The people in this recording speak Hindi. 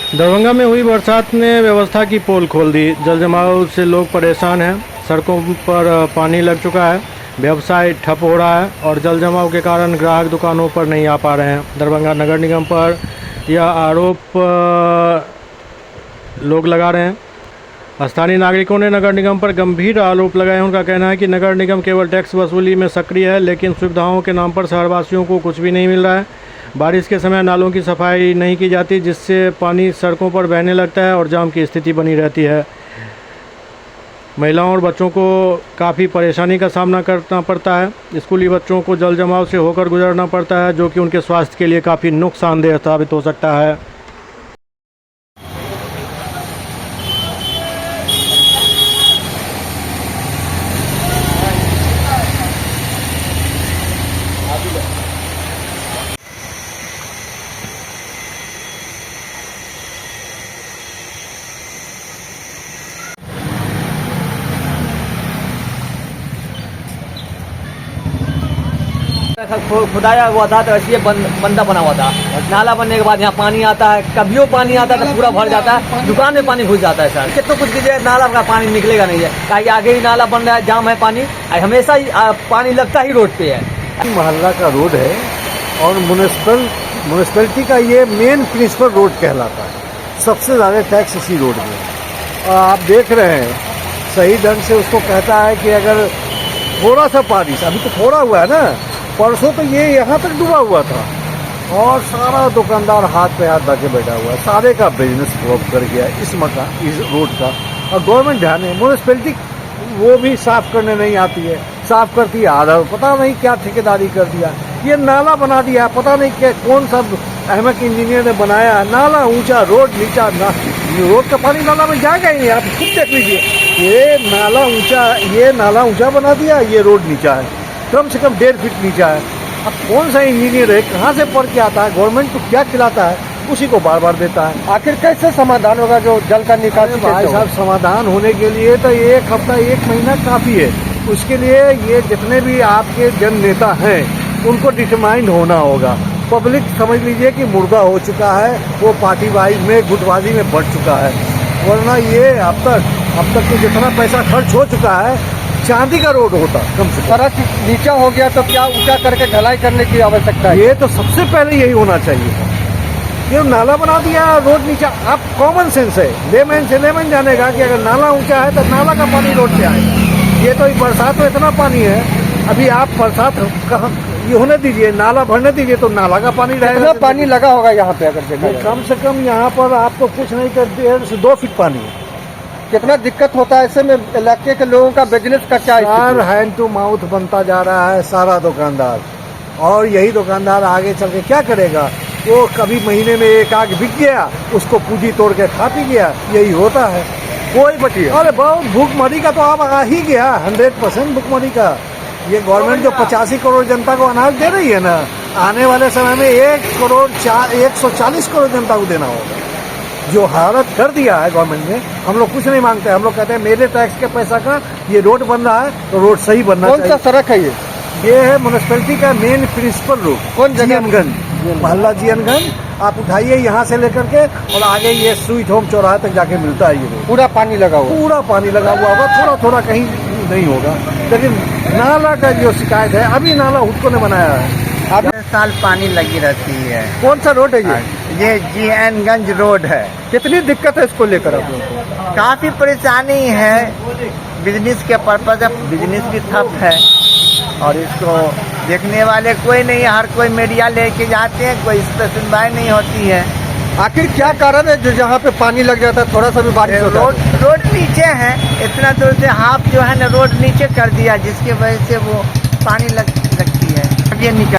दरभंगा में हुई बरसात ने व्यवस्था की पोल खोल दी। जल जमाव से लोग परेशान हैं। सड़कों पर पानी लग चुका है, व्यवसाय ठप हो रहा है और जल जमाव के कारण ग्राहक दुकानों पर नहीं आ पा रहे हैं। दरभंगा नगर निगम पर यह आरोप लोग लगा रहे हैं। स्थानीय नागरिकों ने नगर निगम पर गंभीर आरोप लगाए। उनका कहना है कि नगर निगम केवल टैक्स वसूली में सक्रिय है, लेकिन सुविधाओं के नाम पर शहरवासियों को कुछ भी नहीं मिल रहा है। बारिश के समय नालों की सफाई नहीं की जाती, जिससे पानी सड़कों पर बहने लगता है और जाम की स्थिति बनी रहती है। महिलाओं और बच्चों को काफ़ी परेशानी का सामना करना पड़ता है। स्कूली बच्चों को जल जमाव से होकर गुजरना पड़ता है, जो कि उनके स्वास्थ्य के लिए काफ़ी नुकसानदेह साबित हो सकता है। खुदाया हुआ था तो ऐसे बंदा बना हुआ था। नाला बनने के बाद यहाँ पानी आता है, कभी पानी आता है तो पूरा भर जाता है, दुकान में पानी घुस जाता है। सर कितना कुछ कीजिए, नाला का पानी निकलेगा नहीं है, ताकि आगे ही नाला बन रहा है, जाम है पानी, हमेशा ही पानी लगता ही रोड पे है। मोहल्ला का रोड है और म्यूनिसिपैलिटी का ये मेन प्रिंसिपल रोड कहलाता है। सबसे ज़्यादा टैक्स इसी रोड में और आप देख रहे हैं सही ढंग से उसको कहता है कि अगर थोड़ा सा बारिश, अभी तो थोड़ा हुआ है ना, परसों तो ये यहाँ तक डूबा हुआ था और सारा दुकानदार हाथ पे हाथ रखे बैठा हुआ है। सारे का बिजनेस फ्लॉप कर गया इस रोड का। और गवर्नमेंट ध्यान है, म्यूनिसिपैलिटी वो भी साफ करने नहीं आती है, साफ करती है आधा, पता नहीं क्या ठेकेदारी कर दिया। ये नाला बना दिया, पता नहीं क्या कौन सा अहमद इंजीनियर ने बनाया। नाला ऊंचा, रोड नीचा, रोड का पानी नाला में जाएगा ही नहीं। आप खुद देख लीजिए, ये नाला ऊंचा बना दिया, ये रोड नीचा है, कम से कम 1.5 फीट नीचा है। अब कौन सा इंजीनियर है, कहाँ से पढ़ के आता है, गवर्नमेंट को क्या खिलाता है, उसी को बार बार देता है। आखिर कैसे समाधान होगा जो जल का निकासी? भाई साहब, समाधान होने के लिए तो 1 हफ्ता 1 महीना काफ़ी है। उसके लिए ये जितने भी आपके जन नेता हैं उनको डिटरमाइंड होना होगा। पब्लिक समझ लीजिए कि मुर्दा हो चुका है, वो पार्टी वाइज में गुटबाजी में बढ़ चुका है। वरना ये अब तक तो जितना पैसा खर्च हो चुका है, चांदी का रोड होता कम से कम। सड़क नीचा हो गया तो क्या ऊंचा करके ढलाई करने की आवश्यकता है? ये तो सबसे पहले यही होना चाहिए। ये नाला बना दिया, रोड नीचा। अब कॉमन सेंस है, लेमैन से लेमैन जानेगा कि अगर नाला ऊंचा है तो नाला का पानी रोड पे आएगा। ये तो बरसात में इतना पानी है, अभी आप बरसात कहाँ ये होने दीजिए, नाला भरने दीजिए तो नाला का पानी रहेगा। पानी लगा होगा यहाँ पे अगर देखा जाए? कम से कम यहाँ पर आपको कुछ नहीं कर 1.5 से 2 फीट पानी है। कितना दिक्कत होता है ऐसे में? इलाके के लोगों का बिजनेस का क्या यार, हैंड टू माउथ बनता जा रहा है सारा दुकानदार। और यही दुकानदार आगे चल के क्या करेगा? वो कभी महीने में 1 आग बिक गया, उसको पूंजी तोड़ के खा पी गया। यही होता है, कोई बची। अरे बहुत भूखमरी का तो अब आ ही गया, 100% भूखमरी का। ये गवर्नमेंट जो 85 करोड़ जनता को अनाज दे रही है ना, आने वाले समय में 140 करोड़ जनता को देना होगा। जो हालत कर दिया है गवर्नमेंट ने, हम लोग कुछ नहीं मांगते। हम लोग कहते हैं मेरे टैक्स के पैसा का ये रोड बन रहा है तो रोड सही बनना चाहिए। कौन सा सड़क है ये है म्यूनिसिपैलिटी का मेन प्रिंसिपल रोड। कौन जगह? मोहल्ला जीएनगंज। आप उठाइए यहाँ से लेकर के और आगे ये स्वीट होम चौराहे तक जाके मिलता है। ये रोड पूरा पानी लगा हुआ, पूरा पानी लगा हुआ होगा, थोड़ा थोड़ा कहीं नहीं होगा। लेकिन नाला का जो शिकायत है, अभी नाला हुडको ने बनाया है। अब साल पानी लगी रहती है। कौन सा रोड है ये जीएनगंज रोड है। कितनी दिक्कत है इसको लेकर आप लोगों को? काफी परेशानी है, बिजनेस के पर्पज, बिजनेस भी ठप है और इसको देखने वाले कोई नहीं है। हर कोई मीडिया लेके जाते हैं, कोई इस पर सुनवाई नहीं होती है। आखिर क्या कारण है जो जहाँ पे पानी लग जाता है थोड़ा सा भी बारिश होता है? रोड नीचे है, इतना दूर से हाफ जो है ना रोड नीचे कर दिया, जिसकी वजह से वो पानी लगती है। ये निकल